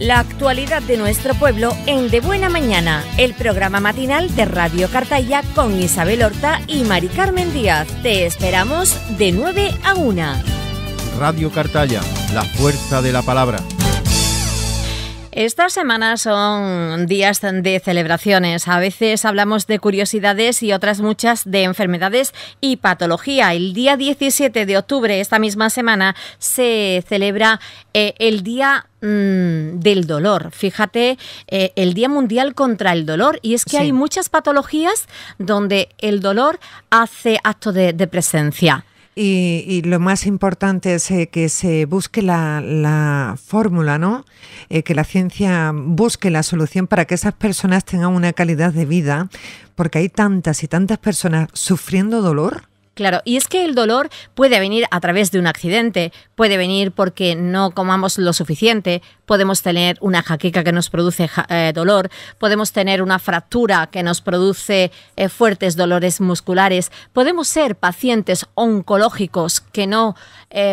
La actualidad de nuestro pueblo en De Buena Mañana, el programa matinal de Radio Cartaya con Isabel Horta y Mari Carmen Díaz. Te esperamos de 9 a 1. Radio Cartaya, la fuerza de la palabra. Estas semanas son días de celebraciones. A veces hablamos de curiosidades y otras muchas de enfermedades y patología. El día 17 de octubre, esta misma semana, se celebra el Día del Dolor. Fíjate, el Día Mundial contra el Dolor. Y es que hay muchas patologías donde el dolor hace acto de presencia. Y lo más importante es que se busque la fórmula, ¿no? Que la ciencia busque la solución para que esas personas tengan una calidad de vida, porque hay tantas y tantas personas sufriendo dolor. Claro, y es que el dolor puede venir a través de un accidente, puede venir porque no comamos lo suficiente, podemos tener una jaqueca que nos produce dolor, podemos tener una fractura que nos produce fuertes dolores musculares, podemos ser pacientes oncológicos que no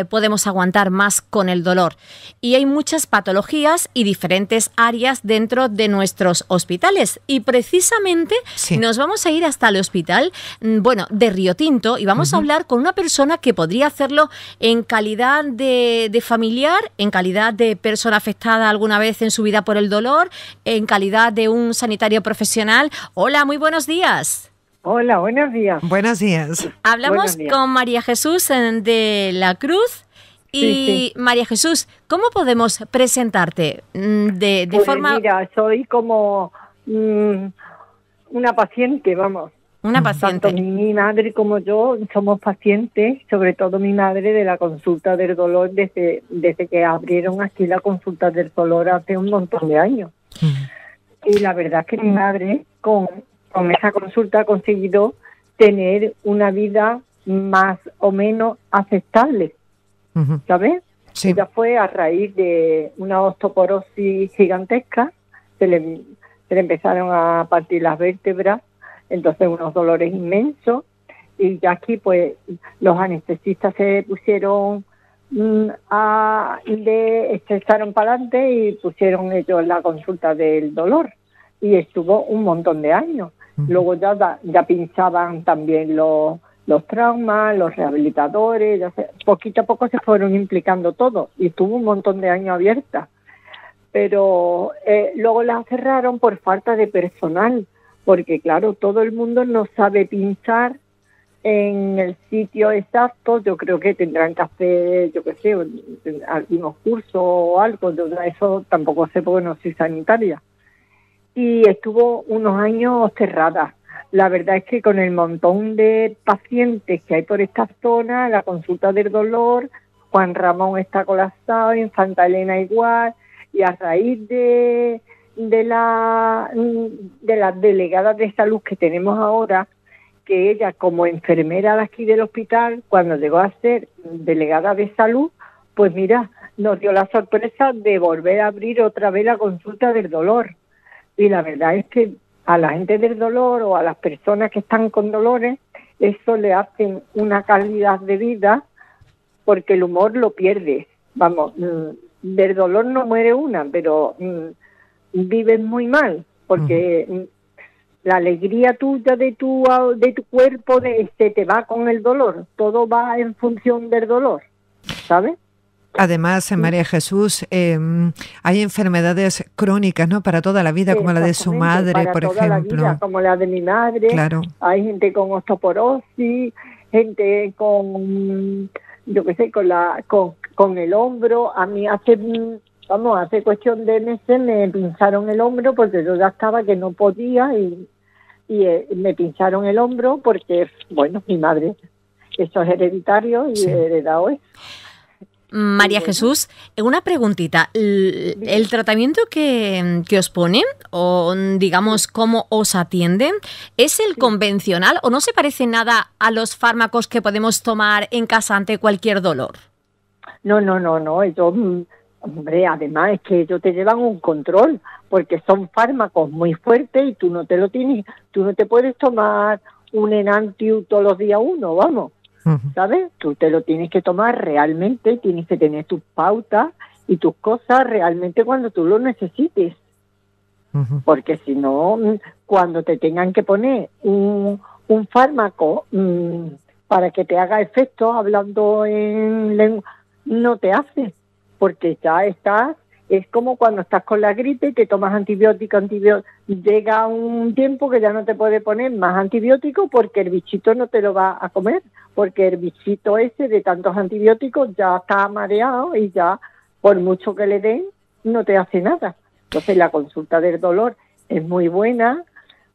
podemos aguantar más con el dolor. Y hay muchas patologías y diferentes áreas dentro de nuestros hospitales. Y precisamente nos vamos a ir hasta el hospital, de Río Tinto, y vamos a hablar con una persona que podría hacerlo en calidad de familiar, en calidad de persona afectada alguna vez en su vida por el dolor, en calidad de un sanitario profesional. Hola, muy buenos días. Hola, buenos días. Buenos días. Hablamos con María Jesús de la Cruz. Y sí. María Jesús, ¿cómo podemos presentarte de forma...? Mira, soy como una paciente, vamos. Una paciente. Tanto mi madre como yo somos pacientes, sobre todo mi madre, de la consulta del dolor desde que abrieron aquí la consulta del dolor hace un montón de años. Y la verdad es que mi madre con esa consulta ha conseguido tener una vida más o menos aceptable, ¿sabes? Sí. Ella fue a raíz de una osteoporosis gigantesca, se le empezaron a partir las vértebras, entonces unos dolores inmensos, y ya aquí pues los anestesistas se pusieron se echaron para adelante y pusieron ellos la consulta del dolor, y estuvo un montón de años. Luego ya pinchaban también los traumas, los rehabilitadores, poquito a poco se fueron implicando todo, y estuvo un montón de años abierta. Pero luego la cerraron por falta de personal, porque claro, todo el mundo no sabe pinchar en el sitio exacto. Yo creo que tendrán que hacer, algunos cursos o algo. Eso tampoco sé porque no soy sanitaria. Y estuvo unos años cerrada. La verdad es que con el montón de pacientes que hay por esta zona, la consulta del dolor, Juan Ramón está colapsado, Infanta Elena igual, y a raíz de las delegadas de salud que tenemos ahora, que ella como enfermera de aquí del hospital, cuando llegó a ser delegada de salud, pues mira, nos dio la sorpresa de volver a abrir otra vez la consulta del dolor. Y la verdad es que a la gente del dolor o a las personas que están con dolores, eso le hace una calidad de vida, porque el humor lo pierde. Vamos, del dolor no muere una, pero vives muy mal, porque la alegría tuya de tu cuerpo se te va con el dolor. Todo va en función del dolor, ¿sabes? Además, María Jesús, hay enfermedades crónicas, ¿no? Para toda la vida, como la de su madre, por ejemplo. Para toda la vida, como la de mi madre. Claro. Hay gente con osteoporosis, gente con, con el hombro. A mí hace cuestión de meses me pincharon el hombro porque yo ya estaba que no podía y me pincharon el hombro porque, mi madre, eso es hereditario y he heredado eso. María Jesús, una preguntita. ¿El tratamiento que os ponen o digamos cómo os atienden es el convencional o no se parece nada a los fármacos que podemos tomar en casa ante cualquier dolor? No. Ellos, además es que ellos te llevan un control porque son fármacos muy fuertes y tú no te puedes tomar un Enantium todos los días uno, vamos. ¿Sabes? Tú te lo tienes que tomar realmente, tienes que tener tus pautas y tus cosas realmente cuando tú lo necesites. Porque si no, cuando te tengan que poner un fármaco para que te haga efecto, hablando en lengua, no te hace, porque ya estás, es como cuando estás con la gripe y te tomas antibiótico, llega un tiempo que ya no te puede poner más antibiótico porque el bichito no te lo va a comer, porque el bichito ese de tantos antibióticos ya está mareado y ya por mucho que le den no te hace nada. Entonces la consulta del dolor es muy buena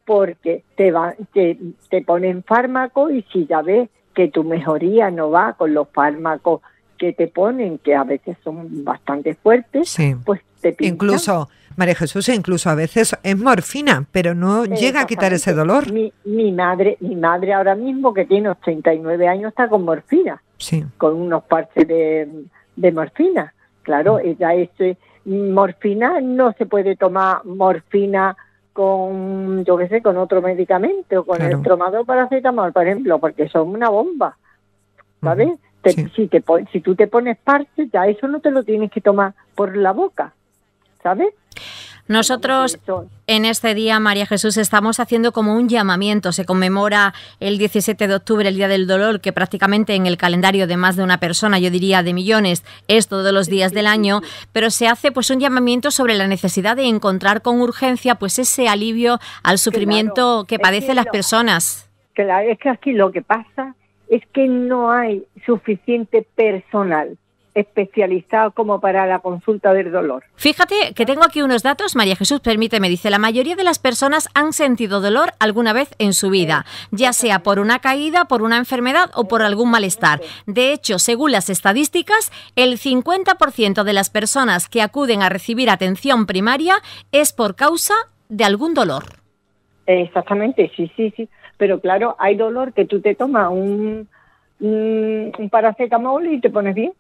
porque te ponen fármacos y si ya ves que tu mejoría no va con los fármacos que te ponen, que a veces son bastante fuertes, sí, pues te pinchan. Incluso, María Jesús, incluso a veces es morfina, pero no llega a quitar ese dolor. Mi madre ahora mismo, que tiene 89 años, está con morfina, sí, con unos parches de morfina. Claro, ella morfina, no se puede tomar morfina con, yo qué sé, con otro medicamento, con el Tromadol, paracetamol, por ejemplo, porque son una bomba, ¿sabes? Si tú te pones parches, ya eso no te lo tienes que tomar por la boca, ¿sabes? Nosotros en este día, María Jesús, estamos haciendo como un llamamiento. Se conmemora el 17 de octubre, el Día del Dolor, que prácticamente en el calendario de más de una persona, yo diría de millones, es todos los días del año, pero se hace pues un llamamiento sobre la necesidad de encontrar con urgencia pues ese alivio al sufrimiento que padecen las personas. Claro, es que aquí lo que pasa es que no hay suficiente personal especializado como para la consulta del dolor. Fíjate que tengo aquí unos datos, María Jesús, permíteme, dice, la mayoría de las personas han sentido dolor alguna vez en su vida, ya sea por una caída, por una enfermedad o por algún malestar. De hecho, según las estadísticas, el 50% de las personas que acuden a recibir atención primaria es por causa de algún dolor. Exactamente, sí. Pero claro, hay dolor que tú te tomas un paracetamol y te pones bien.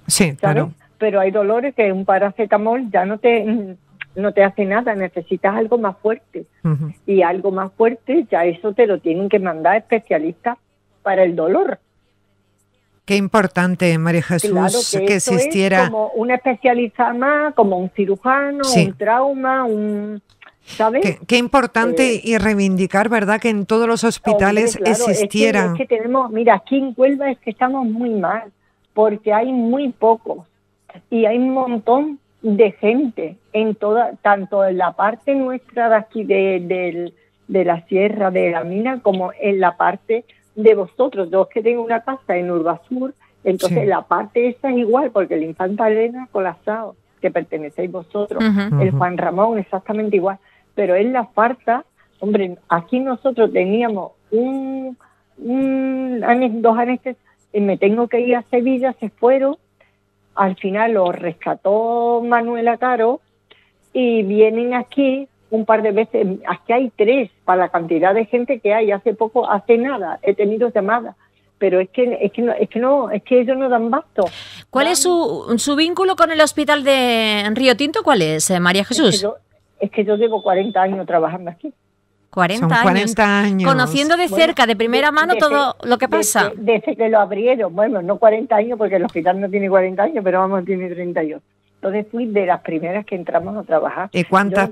Sí, ¿sabes? claro. Pero hay dolores que un paracetamol ya no te hace nada, necesitas algo más fuerte. Y algo más fuerte, ya eso te lo tienen que mandar especialistas para el dolor. Qué importante, María Jesús, claro que existiera. Es como un especialista más, como un cirujano, un trauma, ¿sabes? Qué importante y reivindicar, ¿verdad?, que en todos los hospitales existieran. Es que tenemos, mira, aquí en Huelva es que estamos muy mal, porque hay muy pocos y hay un montón de gente en tanto en la parte nuestra de aquí de la sierra, de la mina, como en la parte de vosotros. Yo es que tengo una casa en Urbasur, entonces la parte esa es igual, porque el Infanta Elena colapsado, que pertenecéis vosotros, el Juan Ramón exactamente igual, pero en la farsa, hombre, aquí nosotros teníamos dos anestesios, y me tengo que ir a Sevilla, se fueron, al final los rescató Manuela Caro y vienen aquí un par de veces, aquí hay 3 para la cantidad de gente que hay, hace nada, he tenido llamadas, pero es que ellos no dan basto. ¿Cuál es su vínculo con el hospital de Río Tinto? ¿Cuál es, María Jesús? Es que yo llevo 40 años trabajando aquí. 40 años. Conociendo de cerca, de primera mano, todo lo que pasa. Desde que lo abrieron, bueno, no 40 años, porque el hospital no tiene 40 años, pero vamos, tiene 38. Entonces fui de las primeras que entramos a trabajar. ¿Y cuántas?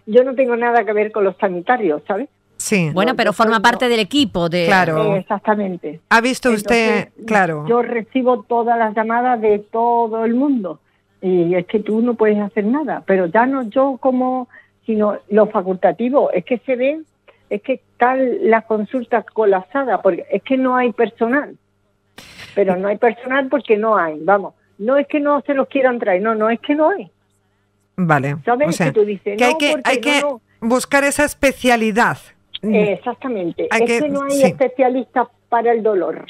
Yo no tengo nada que ver con los sanitarios, ¿sabes? Sí. Bueno, pero forma parte del equipo. Claro. Exactamente. ¿Ha visto usted? Claro. Yo recibo todas las llamadas de todo el mundo y es que tú no puedes hacer nada, pero ya no yo como, sino lo facultativo, es que se ven, es que están las consultas colapsadas, porque es que no hay personal, pero no hay personal porque no hay, vamos, no es que no se los quieran traer, no es que no hay. Vale, ¿sabes? o sea, que tú dices, que hay que buscar esa especialidad. Exactamente, es que no hay especialistas para el dolor.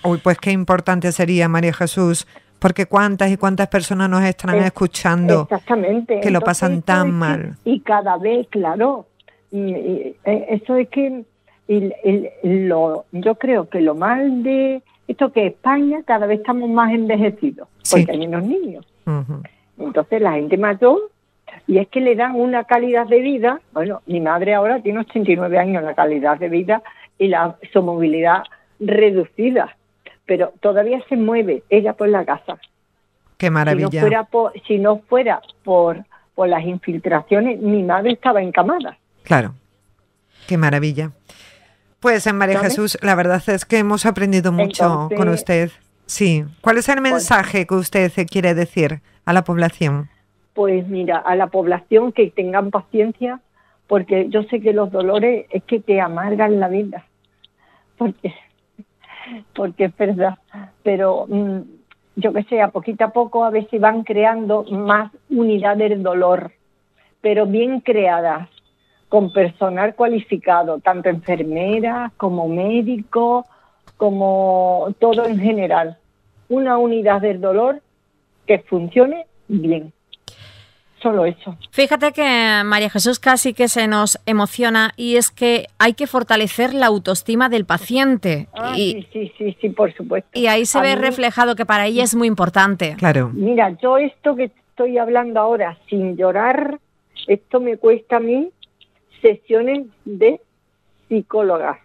Uy, pues qué importante sería, María Jesús, porque cuántas y cuántas personas nos estarán escuchando. Exactamente. Que lo pasan tan mal. Y cada vez, claro, eso es que yo creo que lo mal de esto que España, cada vez estamos más envejecidos, porque hay menos niños. Entonces la gente mayor, y es que le dan una calidad de vida, bueno, mi madre ahora tiene 89 años, la calidad de vida y su movilidad reducida, pero todavía se mueve ella por la casa. Qué maravilla. Si no fuera por las infiltraciones, mi madre estaba encamada. Claro, qué maravilla. Pues María Jesús, la verdad es que hemos aprendido mucho con usted. Sí. ¿Cuál es el mensaje que usted quiere decir a la población? Pues mira, a la población que tengan paciencia, porque yo sé que los dolores es que te amargan la vida. Porque es verdad. Pero yo que sé, a poquito a poco a ver si van creando más unidades del dolor, pero bien creadas, con personal cualificado, tanto enfermeras como médicos, como todo en general. Una unidad del dolor que funcione bien. Solo eso. Fíjate que María Jesús casi que se nos emociona, y es que hay que fortalecer la autoestima del paciente. Sí, por supuesto. Y ahí se ve reflejado que para ella es muy importante. Claro. Mira, yo esto que estoy hablando ahora sin llorar, esto me cuesta a mí sesiones de psicólogos.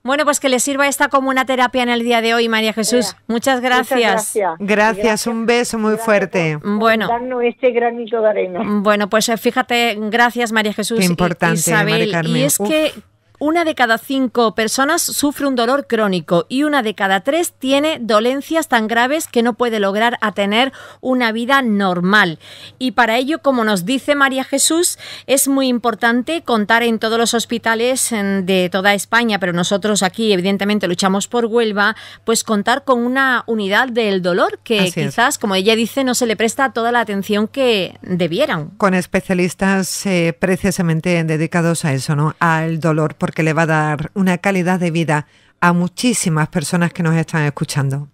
Bueno, pues que le sirva esta como una terapia en el día de hoy, María Jesús. Muchas gracias. Gracias, un beso muy fuerte. Bueno, darnos ese granito de arena. Bueno, pues fíjate, gracias María Jesús. Qué importante, Isabel. María Carmen. Y es que 1 de cada 5 personas sufre un dolor crónico y 1 de cada 3 tiene dolencias tan graves que no puede lograr a tener una vida normal. Y para ello, como nos dice María Jesús, es muy importante contar en todos los hospitales de toda España, pero nosotros aquí evidentemente luchamos por Huelva, pues contar con una unidad del dolor que Así quizás, es, como ella dice, no se le presta toda la atención que debieran. Con especialistas precisamente dedicados a eso, ¿no? Al dolor, porque le va a dar una calidad de vida a muchísimas personas que nos están escuchando.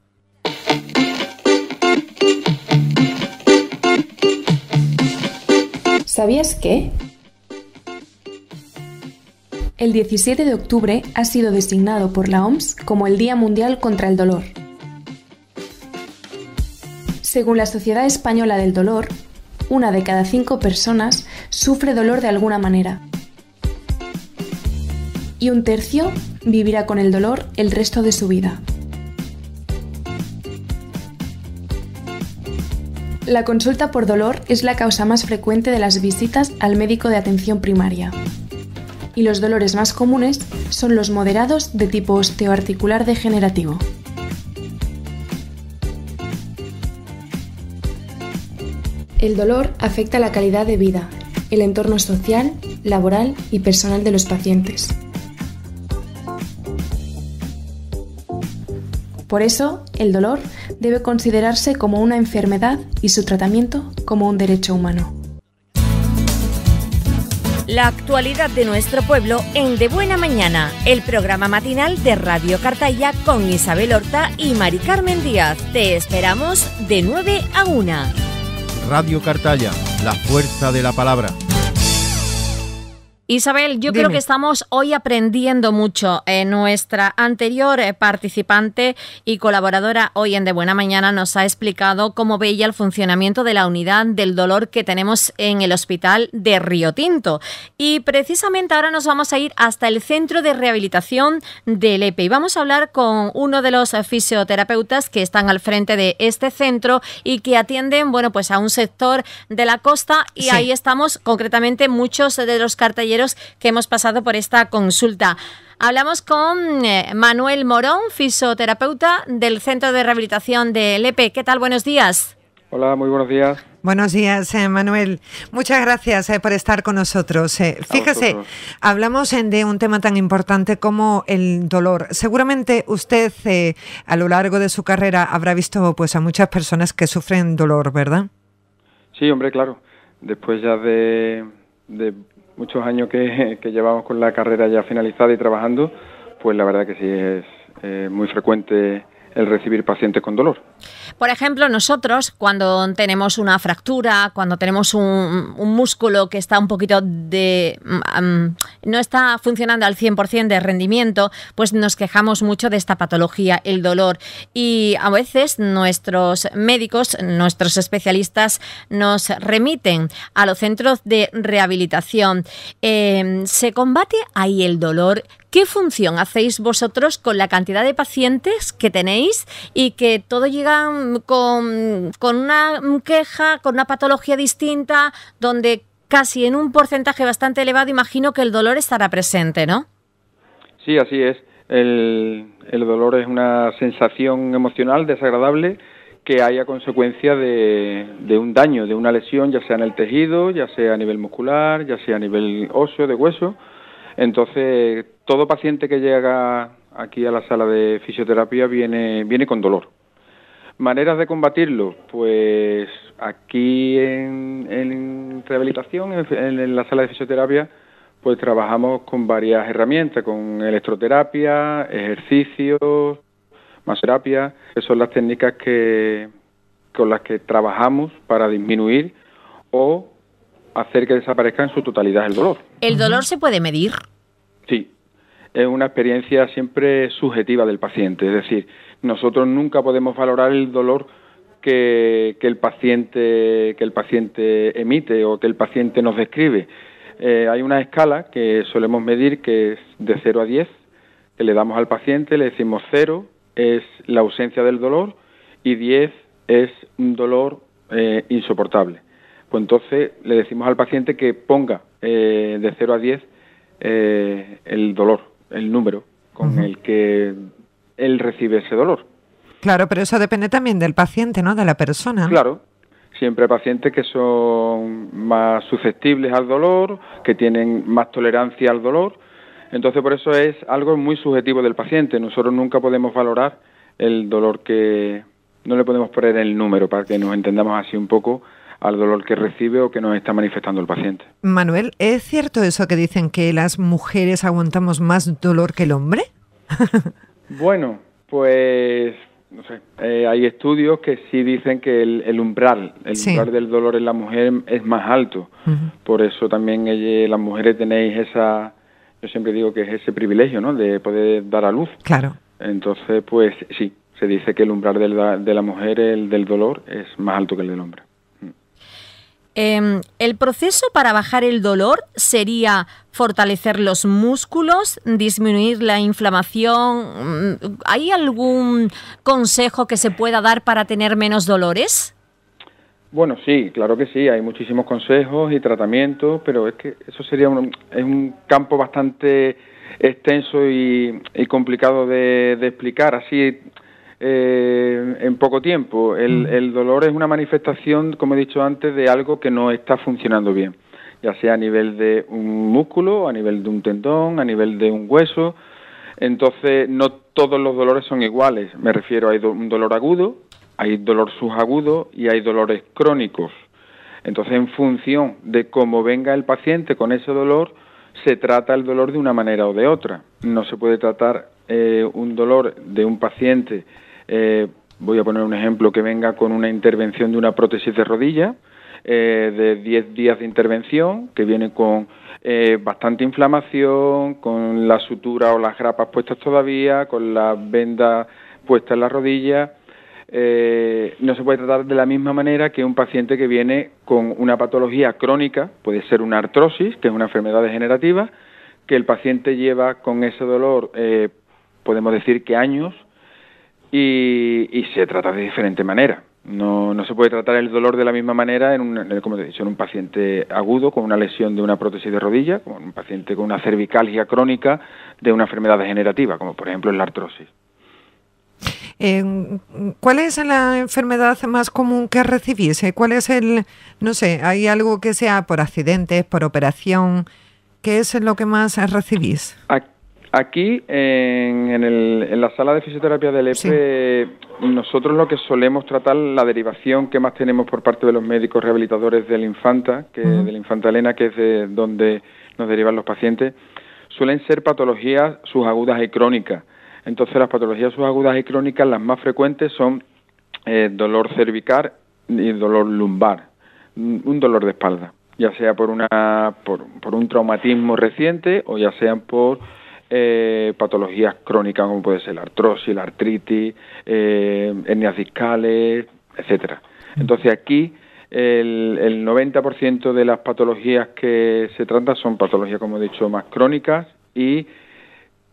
¿Sabías qué? El 17 de octubre ha sido designado por la OMS como el Día Mundial contra el Dolor. Según la Sociedad Española del Dolor, 1 de cada 5 personas sufre dolor de alguna manera. Y 1/3 vivirá con el dolor el resto de su vida. La consulta por dolor es la causa más frecuente de las visitas al médico de atención primaria. Y los dolores más comunes son los moderados de tipo osteoarticular degenerativo. El dolor afecta la calidad de vida, el entorno social, laboral y personal de los pacientes. Por eso, el dolor debe considerarse como una enfermedad y su tratamiento como un derecho humano. La actualidad de nuestro pueblo en De Buena Mañana, el programa matinal de Radio Cartaya con Isabel Horta y Mari Carmen Díaz. Te esperamos de 9 a 1. Radio Cartaya, la fuerza de la palabra. Isabel, yo creo que estamos hoy aprendiendo mucho. Nuestra anterior participante y colaboradora hoy en De Buena Mañana nos ha explicado cómo veía el funcionamiento de la unidad del dolor que tenemos en el hospital de Río Tinto. Y precisamente ahora nos vamos a ir hasta el centro de rehabilitación de Lepe y vamos a hablar con uno de los fisioterapeutas que están al frente de este centro y que atienden, bueno, pues a un sector de la costa y ahí estamos concretamente muchos de los cartelleros que hemos pasado por esta consulta. Hablamos con Manuel Morón, fisioterapeuta del Centro de Rehabilitación de Lepe. ¿Qué tal? Buenos días. Hola, muy buenos días. Buenos días, Manuel. Muchas gracias por estar con nosotros. Fíjese, hablamos de un tema tan importante como el dolor. Seguramente usted a lo largo de su carrera habrá visto pues a muchas personas que sufren dolor, ¿verdad? Sí, hombre, claro. Después ya de muchos años que llevamos con la carrera ya finalizada y trabajando, pues la verdad que sí es muy frecuente el recibir pacientes con dolor. Por ejemplo, nosotros cuando tenemos una fractura, cuando tenemos un músculo que está un poquito no está funcionando al 100% de rendimiento, pues nos quejamos mucho de esta patología, el dolor. Y a veces nuestros médicos, nuestros especialistas nos remiten a los centros de rehabilitación. ¿Se combate ahí el dolor? ¿Qué función hacéis vosotros con la cantidad de pacientes que tenéis y que todos llegan con una queja, con una patología distinta, donde casi en un porcentaje bastante elevado imagino que el dolor estará presente, ¿no? Sí, así es. El dolor es una sensación emocional desagradable que hay a consecuencia de un daño, de una lesión, ya sea en el tejido, ya sea a nivel muscular, ya sea a nivel óseo, de hueso. Entonces, todo paciente que llega aquí a la sala de fisioterapia viene con dolor. ¿Maneras de combatirlo? Pues aquí en rehabilitación, en la sala de fisioterapia, pues trabajamos con varias herramientas, con electroterapia, ejercicios, masoterapia, que son las técnicas con las que trabajamos para disminuir o hacer que desaparezca en su totalidad el dolor. ¿El dolor se puede medir? Sí, es una experiencia siempre subjetiva del paciente, es decir, nosotros nunca podemos valorar el dolor que el paciente emite o que el paciente nos describe. Hay una escala que solemos medir que es de 0 a 10, que le damos al paciente, le decimos 0 es la ausencia del dolor y 10 es un dolor insoportable. Pues entonces le decimos al paciente que ponga de 0 a 10 el dolor, el número con el que él recibe ese dolor. Claro, pero eso depende también del paciente, ¿no? De la persona. Claro, siempre hay pacientes que son más susceptibles al dolor, que tienen más tolerancia al dolor. Entonces, por eso es algo muy subjetivo del paciente. Nosotros nunca podemos valorar el dolor no le podemos poner el número para que nos entendamos así un poco al dolor que recibe o que nos está manifestando el paciente. Manuel, ¿es cierto eso que dicen que las mujeres aguantamos más dolor que el hombre? Bueno, pues no sé, hay estudios que sí dicen que el umbral del dolor en la mujer es más alto. Por eso también las mujeres tenéis yo siempre digo que es ese privilegio, ¿no?, de poder dar a luz. Claro. Entonces, pues sí, se dice que el umbral de la mujer, el del dolor, es más alto que el del hombre. El proceso para bajar el dolor sería fortalecer los músculos, disminuir la inflamación. ¿Hay algún consejo que se pueda dar para tener menos dolores? Bueno, sí, claro que sí. Hay muchísimos consejos y tratamientos, pero es que eso sería un campo bastante extenso y complicado de explicar así en poco tiempo. El dolor es una manifestación, como he dicho antes, de algo que no está funcionando bien, ya sea a nivel de un músculo, a nivel de un tendón, a nivel de un hueso. Entonces, no todos los dolores son iguales. Me refiero a un dolor agudo, hay dolor subagudo y hay dolores crónicos. Entonces, en función de cómo venga el paciente con ese dolor, se trata el dolor de una manera o de otra. No se puede tratar un dolor de un paciente, voy a poner un ejemplo, que venga con una intervención de una prótesis de rodilla, de 10 días de intervención, que viene con bastante inflamación, con la sutura o las grapas puestas todavía, con la venda puesta en la rodilla. No se puede tratar de la misma manera que un paciente que viene con una patología crónica, puede ser una artrosis, que es una enfermedad degenerativa, que el paciente lleva con ese dolor, podemos decir que años, y se trata de diferente manera. No se puede tratar el dolor de la misma manera como te he dicho, en un paciente agudo con una lesión de una prótesis de rodilla, como en un paciente con una cervicalgia crónica de una enfermedad degenerativa, como por ejemplo la artrosis. ¿Cuál es la enfermedad más común que recibís? ¿Cuál es hay algo que sea por accidentes, por operación? ¿Qué es lo que más recibís? Aquí, en la sala de fisioterapia del EPE, nosotros lo que solemos tratar, la derivación que más tenemos por parte de los médicos rehabilitadores de la Infanta, de la Infanta Elena, que es de donde nos derivan los pacientes, suelen ser patologías subagudas y crónicas. Entonces, las patologías subagudas y crónicas, las más frecuentes son dolor cervical y dolor lumbar, un dolor de espalda, ya sea por un traumatismo reciente o ya sean por patologías crónicas como puede ser la artrosis, la artritis, hernias discales, etcétera. Entonces aquí el 90% de las patologías que se tratan son patologías, como he dicho, más crónicas y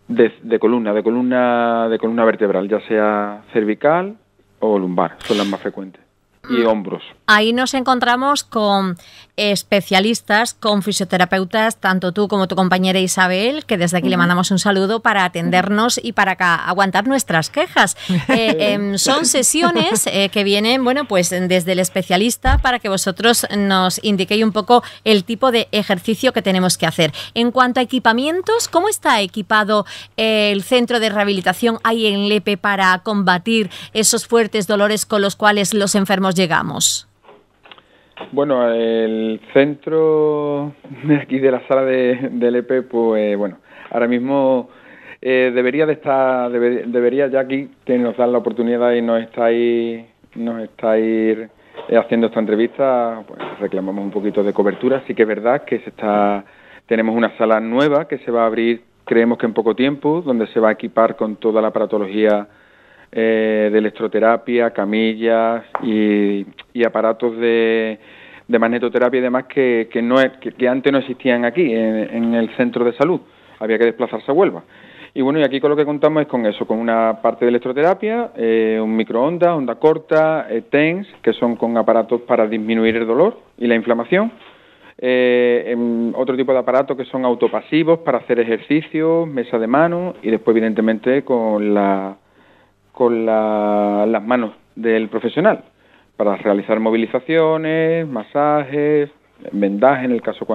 de columna vertebral, ya sea cervical o lumbar, son las más frecuentes. Y hombros. Ahí nos encontramos con especialistas, con fisioterapeutas, tanto tú como tu compañera Isabel, que desde aquí le mandamos un saludo, para atendernos y para aguantar nuestras quejas. Son sesiones que vienen, bueno, pues desde el especialista para que vosotros nos indiquéis un poco el tipo de ejercicio que tenemos que hacer. En cuanto a equipamientos, ¿cómo está equipado el centro de rehabilitación ahí en Lepe para combatir esos fuertes dolores con los cuales los enfermos llegamos? Bueno, el centro de aquí de la sala de Lepe, pues bueno, ahora mismo debería ya aquí, que nos dan la oportunidad y nos estáis haciendo esta entrevista, pues reclamamos un poquito de cobertura. Sí que es verdad que tenemos una sala nueva que se va a abrir, creemos que en poco tiempo, donde se va a equipar con toda la aparatología de electroterapia, camillas y aparatos de magnetoterapia y demás que antes no existían aquí en el centro de salud. Había que desplazarse a Huelva. Y bueno, y aquí con lo que contamos es con eso, con una parte de electroterapia, un microondas, onda corta, TENS, que son con aparatos para disminuir el dolor y la inflamación. Otro tipo de aparatos que son autopasivos para hacer ejercicios, mesa de mano y después evidentemente con las manos del profesional para realizar movilizaciones, masajes, vendaje en el caso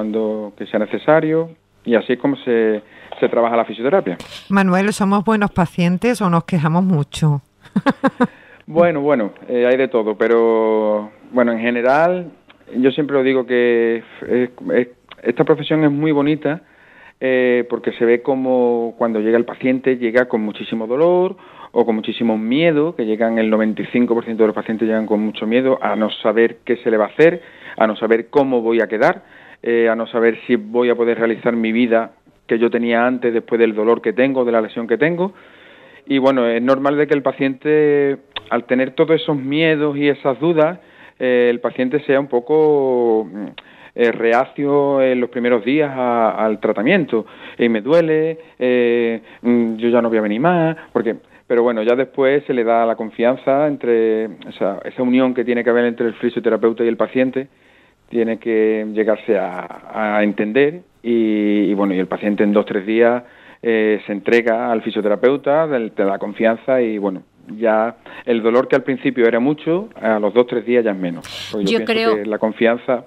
que sea necesario, y así es como se trabaja la fisioterapia. Manuel, ¿somos buenos pacientes o nos quejamos mucho? Bueno, hay de todo, pero bueno, en general yo siempre lo digo que esta profesión es muy bonita porque se ve como cuando llega el paciente llega con muchísimo dolor o con muchísimo miedo, que llegan el 95% de los pacientes llegan con mucho miedo a no saber qué se le va a hacer, a no saber cómo voy a quedar, a no saber si voy a poder realizar mi vida que yo tenía antes después del dolor que tengo, de la lesión que tengo. Y bueno, es normal de que el paciente, al tener todos esos miedos y esas dudas, el paciente sea un poco reacio en los primeros días al tratamiento. Me duele, yo ya no voy a venir más, pero bueno, ya después se le da la confianza entre esa unión que tiene que haber entre el fisioterapeuta y el paciente, tiene que llegarse a entender y bueno, y el paciente en 2-3 días se entrega al fisioterapeuta, te da confianza y bueno, ya el dolor que al principio era mucho, a los 2-3 días ya es menos. Yo creo que la confianza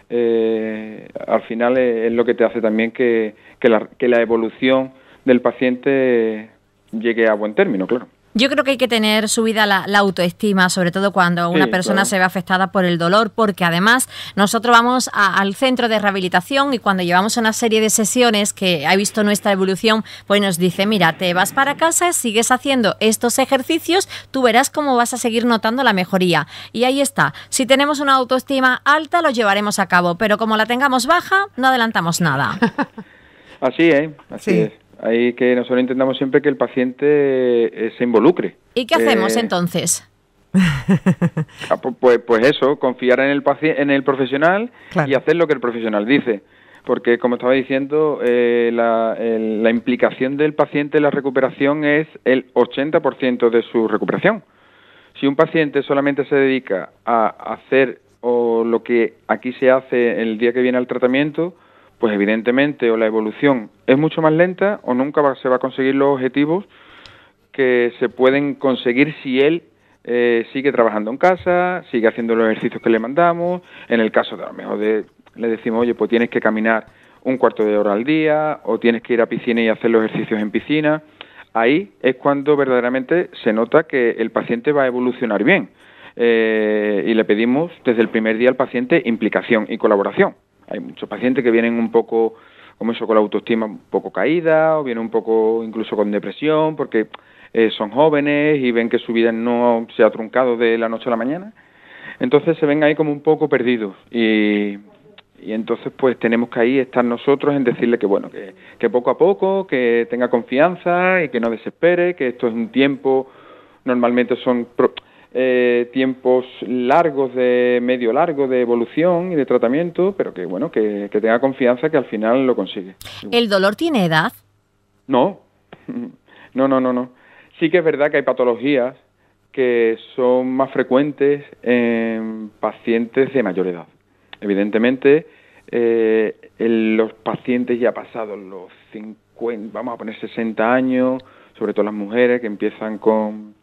al final es lo que te hace también que la evolución del paciente llegue a buen término, claro. Yo creo que hay que tener subida la autoestima, sobre todo cuando una persona se ve afectada por el dolor, porque además nosotros vamos al centro de rehabilitación y cuando llevamos una serie de sesiones que ha visto nuestra evolución, pues nos dice, mira, te vas para casa, sigues haciendo estos ejercicios, tú verás cómo vas a seguir notando la mejoría. Y ahí está, si tenemos una autoestima alta lo llevaremos a cabo, pero como la tengamos baja, no adelantamos nada. Así es. Ahí que nosotros intentamos siempre que el paciente se involucre. ¿Y qué hacemos entonces? Pues eso, confiar en el profesional, claro, y hacer lo que el profesional dice. Porque, como estaba diciendo, la implicación del paciente en la recuperación es el 80% de su recuperación. Si un paciente solamente se dedica a hacer lo que aquí se hace el día que viene al tratamiento, pues evidentemente o la evolución es mucho más lenta o nunca se va a conseguir los objetivos que se pueden conseguir si él sigue trabajando en casa, sigue haciendo los ejercicios que le mandamos. En el caso de a lo mejor le decimos, oye, pues tienes que caminar un cuarto de hora al día o tienes que ir a piscina y hacer los ejercicios en piscina. Ahí es cuando verdaderamente se nota que el paciente va a evolucionar bien. Y le pedimos desde el primer día al paciente implicación y colaboración. Hay muchos pacientes que vienen un poco, como eso, con la autoestima un poco caída o vienen un poco incluso con depresión porque son jóvenes y ven que su vida no se ha truncado de la noche a la mañana. Entonces se ven ahí como un poco perdidos y entonces pues tenemos que ahí estar nosotros en decirle que bueno, que poco a poco, que tenga confianza y que no desespere, que esto es un tiempo, normalmente son tiempos largos, de medio largo de evolución y de tratamiento, pero que bueno, que tenga confianza que al final lo consigue. ¿El dolor tiene edad? No, No. Sí que es verdad que hay patologías que son más frecuentes en pacientes de mayor edad. Evidentemente, los pacientes ya pasados los 50, vamos a poner 60 años, sobre todo las mujeres que empiezan con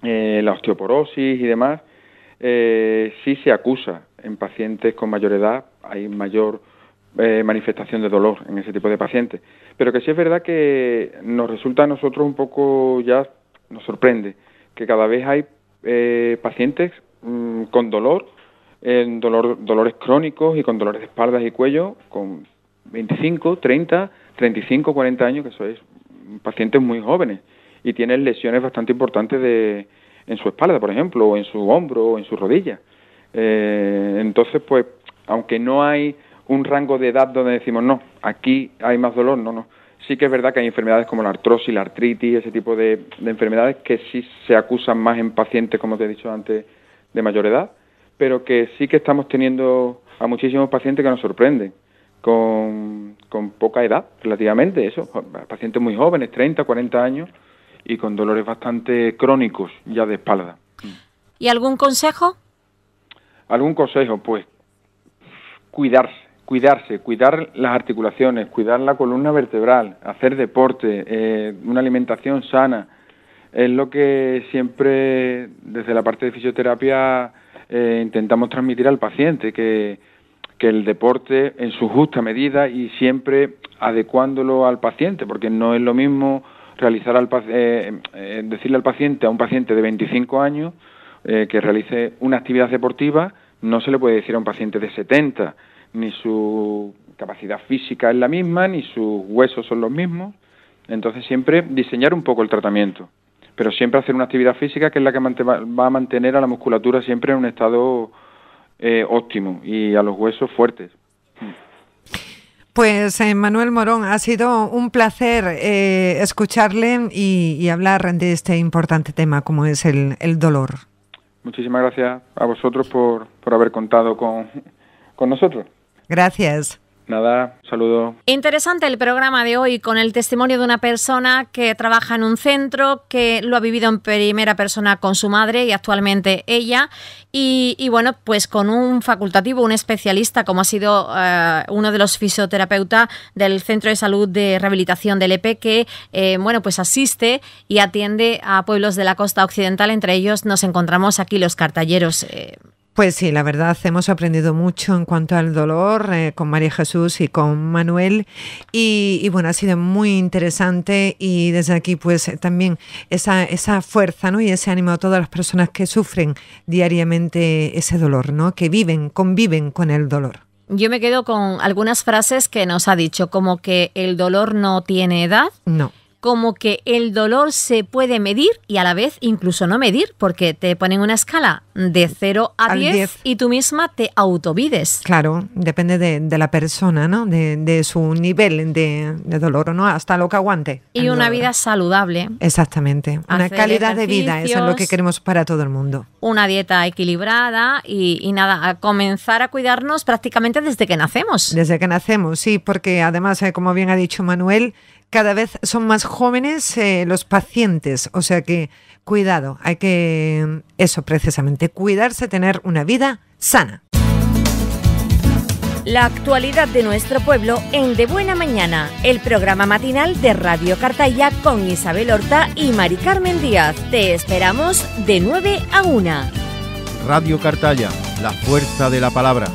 la osteoporosis y demás, sí se acusa en pacientes con mayor edad, hay mayor manifestación de dolor en ese tipo de pacientes. Pero que sí es verdad que nos resulta a nosotros un poco, ya nos sorprende, que cada vez hay pacientes con dolores crónicos y con dolores de espaldas y cuello, con 25, 30, 35, 40 años, que sois pacientes muy jóvenes y tienen lesiones bastante importantes en su espalda, por ejemplo, o en su hombro o en su rodilla. Entonces, pues, aunque no hay un rango de edad donde decimos, no, aquí hay más dolor, no. Sí que es verdad que hay enfermedades como la artrosis, la artritis, ese tipo de enfermedades que sí se acusan más en pacientes, como te he dicho antes, de mayor edad, pero que sí que estamos teniendo a muchísimos pacientes que nos sorprenden, con poca edad, relativamente, pacientes muy jóvenes, 30, 40 años, y con dolores bastante crónicos ya de espalda. ¿Y algún consejo? ¿Algún consejo? Pues cuidarse, cuidar las articulaciones, cuidar la columna vertebral, hacer deporte, una alimentación sana. Es lo que siempre desde la parte de fisioterapia intentamos transmitir al paciente, que el deporte en su justa medida y siempre adecuándolo al paciente, porque no es lo mismo realizar decirle al paciente, a un paciente de 25 años que realice una actividad deportiva, no se le puede decir a un paciente de 70, ni su capacidad física es la misma, ni sus huesos son los mismos. Entonces siempre diseñar un poco el tratamiento, pero siempre hacer una actividad física que es la que va a mantener a la musculatura siempre en un estado óptimo y a los huesos fuertes. Pues Manuel Morón, ha sido un placer escucharle y hablar de este importante tema como es el dolor. Muchísimas gracias a vosotros por haber contado con nosotros. Gracias. Nada, saludo. Interesante el programa de hoy con el testimonio de una persona que trabaja en un centro, que lo ha vivido en primera persona con su madre y actualmente ella. Y bueno, pues con un facultativo, un especialista, como ha sido uno de los fisioterapeutas del Centro de Salud de Rehabilitación del EP, que bueno, pues asiste y atiende a pueblos de la costa occidental. Entre ellos nos encontramos aquí los cartalleros. Pues sí, la verdad hemos aprendido mucho en cuanto al dolor con María Jesús y con Manuel y bueno, ha sido muy interesante y desde aquí pues también esa fuerza, ¿no? Y ese ánimo a todas las personas que sufren diariamente ese dolor, ¿no? Que conviven con el dolor. Yo me quedo con algunas frases que nos ha dicho, como que el dolor no tiene edad. No. Como que el dolor se puede medir y a la vez incluso no medir, porque te ponen una escala de 0 a 10 y tú misma te autovides. Claro, depende de la persona, ¿no? De su nivel de dolor, ¿no? Hasta lo que aguante. Y una vida saludable. Exactamente. Una calidad de vida, eso es lo que queremos para todo el mundo. Una dieta equilibrada y nada, a comenzar a cuidarnos prácticamente desde que nacemos. Desde que nacemos, sí, porque además, como bien ha dicho Manuel, cada vez son más jóvenes los pacientes, o sea que cuidado, hay que, eso precisamente, cuidarse, tener una vida sana. La actualidad de nuestro pueblo en De Buena Mañana, el programa matinal de Radio Cartaya con Isabel Horta y Mari Carmen Díaz. Te esperamos de 9 a 1. Radio Cartaya, la fuerza de la palabra.